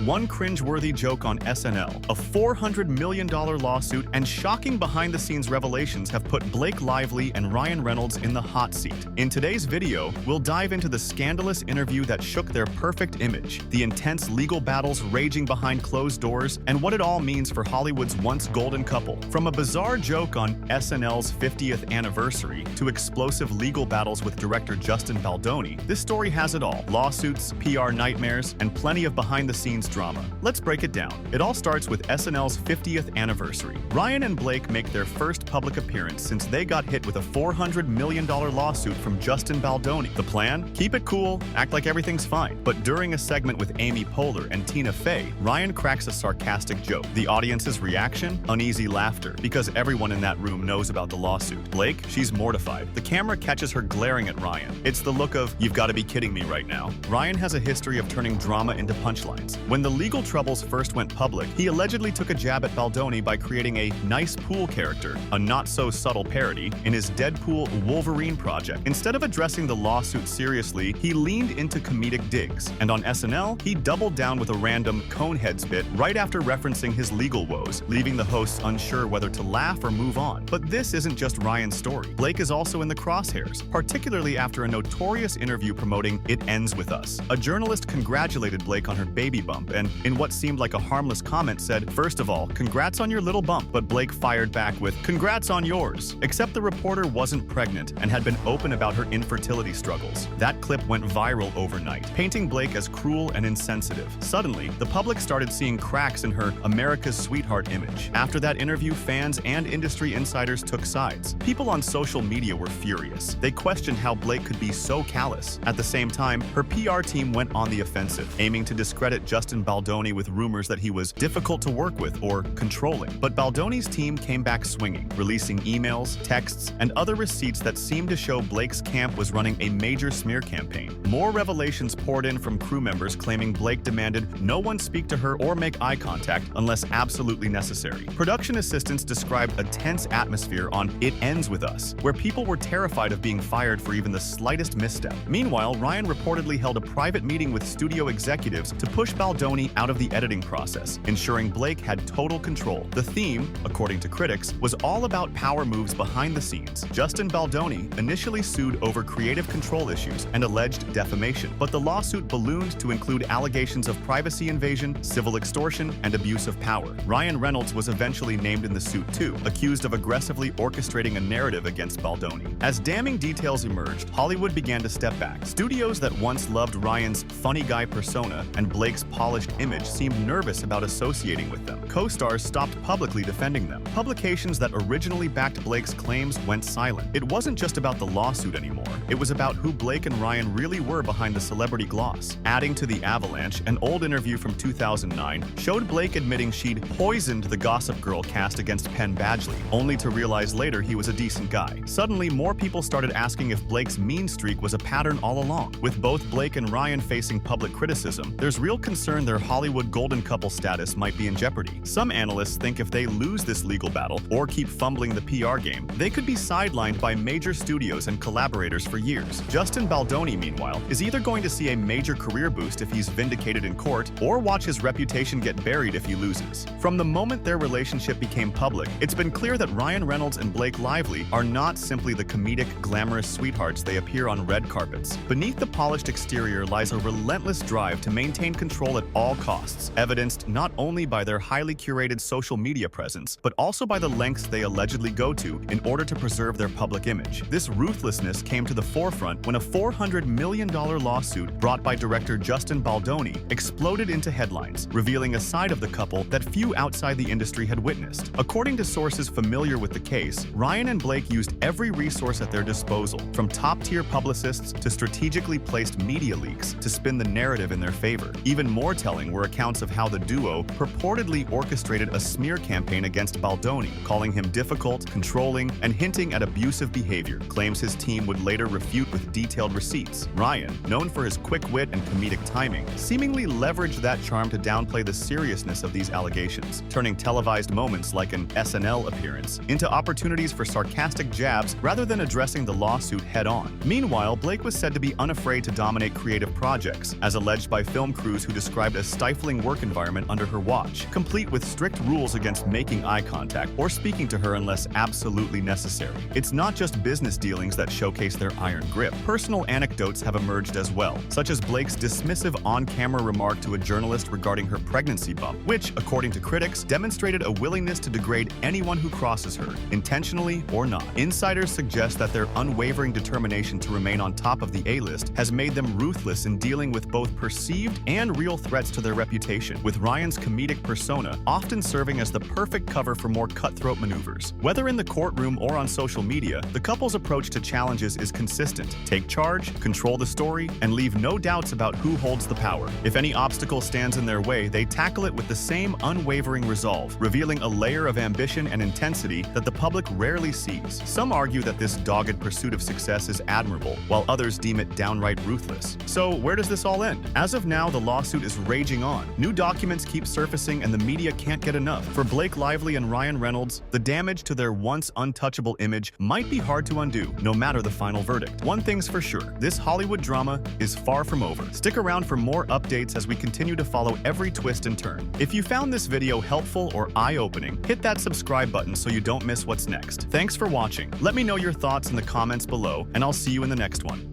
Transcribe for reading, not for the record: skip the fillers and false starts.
one cringeworthy joke on SNL, a $400 million lawsuit, and shocking behind-the-scenes revelations have put Blake Lively and Ryan Reynolds in the hot seat. In today's video, we'll dive into the scandalous interview that shook their perfect image, the intense legal battles raging behind closed doors, and what it all means for Hollywood's once golden couple. From a bizarre joke on SNL's 50th anniversary to explosive legal battles with director Justin Baldoni, this story has it all: lawsuits, PR nightmares, and plenty of behind-the-scenes drama. Let's break it down. It all starts with SNL's 50th anniversary. Ryan and Blake make their first public appearance since they got hit with a $400 million lawsuit from Justin Baldoni. The plan? Keep it cool, act like everything's fine. But during a segment with Amy Poehler and Tina Fey, Ryan cracks a sarcastic joke. The audience's reaction? Uneasy laughter, because everyone in that room knows about the lawsuit. Blake? She's mortified. The camera catches her glaring at Ryan. It's the look of, "You've got to be kidding me right now." Ryan has a history of turning drama into punchlines. When the legal troubles first went public, he allegedly took a jab at Baldoni by creating a nice pool character, a not-so-subtle parody, in his Deadpool Wolverine project. Instead of addressing the lawsuit seriously, he leaned into comedic digs. And on SNL, he doubled down with a random Coneheads bit right after referencing his legal woes, leaving the hosts unsure whether to laugh or move on. But this isn't just Ryan's story. Blake is also in the crosshairs, particularly after a notorious interview promoting "It Ends With Us." A journalist congratulated Blake on her baby bump and, in what seemed like a harmless comment, said, "First of all, congrats on your little bump," but Blake fired back with, "Congrats on yours." Except the reporter wasn't pregnant and had been open about her infertility struggles. That clip went viral overnight, painting Blake as cruel and insensitive. Suddenly, the public started seeing cracks in her America's sweetheart image. After that interview, fans and industry insiders took sides. People on social media were furious. They questioned how Blake could be so callous. At the same time, her PR team went on the offensive, aiming to discredit Justin Baldoni with rumors that he was difficult to work with or controlling. But Baldoni's team came back swinging, releasing emails, texts, and other receipts that seemed to show Blake's camp was running a major smear campaign. More revelations poured in from crew members claiming Blake demanded no one speak to her or make eye contact unless absolutely necessary. Production assistants described a tense atmosphere on "It Ends With Us," where people were terrified of being fired for even the slightest misstep. Meanwhile, Ryan reportedly held a private meeting with studio executives to push Baldoni out of the editing process, ensuring Blake had total control. The theme, according to critics, was all about power moves behind the scenes. Justin Baldoni initially sued over creative control issues and alleged defamation, but the lawsuit ballooned to include allegations of privacy invasion, civil extortion, and abuse of power. Ryan Reynolds was eventually named in the suit too, accused of aggressively orchestrating a narrative against Baldoni. As damning details emerged, Hollywood began to step back. Studios that once loved Ryan's funny guy persona and Blake's polished image seemed nervous about associating with them. Co-stars stopped publicly defending them. Publications that originally backed Blake's claims went silent. It wasn't just about the lawsuit anymore. It was about who Blake and Ryan really were behind the celebrity gloss. Adding to the avalanche, an old interview from 2009 showed Blake admitting she'd poisoned the Gossip Girl cast against Penn Badgley, only to realize later he was a decent guy. Suddenly, more people started asking if Blake's mean streak was a pattern all along. With both Blake and Ryan facing public criticism, there's real concern their Hollywood golden couple status might be in jeopardy. Some analysts think if they lose this legal battle or keep fumbling the PR game, they could be sidelined by major studios and collaborators for years. Justin Baldoni, meanwhile, is either going to see a major career boost if he's vindicated in court, or watch his reputation get buried if he loses. From the moment their relationship became public, it's been clear that Ryan Reynolds and Blake Lively are not simply the comedic, glamorous sweethearts they appear on red carpets. Beneath the polished exterior lies a relentless drive to maintain control at all costs, evidenced not only by their highly curated social media presence, but also by the lengths they allegedly go to in order to preserve their public image. This ruthlessness came to the forefront when a $400 million lawsuit brought by director Justin Baldoni exploded into headlines, revealing a side of the couple that few outside the industry had witnessed. According to sources familiar with the case, Ryan and Blake used every resource at their disposal, from top-tier publicists to strategically placed media leaks, to spin the narrative in their favor. Even more telling were accounts of how the duo purportedly orchestrated a smear campaign against Baldoni, calling him difficult, controlling, and hinting at abusive behavior, claims his team would later refute with detailed receipts. Ryan, known for his quick wit and comedic timing, seemingly leveraged that charm to downplay the seriousness of these allegations, turning televised moments like an SNL appearance into opportunities for sarcastic jabs rather than addressing the lawsuit head-on. Meanwhile, Blake was said to be unafraid to dominate creative projects, as alleged by film crews who described a stifling work environment under her watch, complete with strict rules against making eye contact or speaking to her unless absolutely necessary. It's not just business dealings that showcase their iron grip. Personal anecdotes have emerged as well, such as Blake's dismissive on-camera remark to a journalist regarding her pregnancy bump, which, according to critics, demonstrated a willingness to degrade anyone who crosses her, intentionally or not. Insiders suggest that their unwavering determination to remain on top of the A-list has made them ruthless in dealing with both perceived and real threats to their reputation, with Ryan's comedic persona often serving as the perfect cover for more cutthroat maneuvers. Whether in the courtroom or on social media, the couple's approach to challenges is consistent: take charge, control the story, and leave no doubts about who holds the power. If any obstacle stands in their way, they tackle it with the same unwavering resolve, revealing a layer of ambition and intensity that the public rarely sees. Some argue that this dogged pursuit of success is admirable, while others deem it downright ruthless. So where does this all end? As of now, the lawsuit is raging on. New documents keep surfacing and the media can't get enough. For Blake Lively and Ryan Reynolds, the damage to their once untouchable image might be hard to undo, no matter the final verdict. One thing's for sure, this Hollywood drama is far from over. Stick around for more updates as we continue to follow every twist and turn. If you found this video helpful or eye-opening, hit that subscribe button so you don't miss what's next. Thanks for watching. Let me know your thoughts in the comments below, and I'll see you in the next one.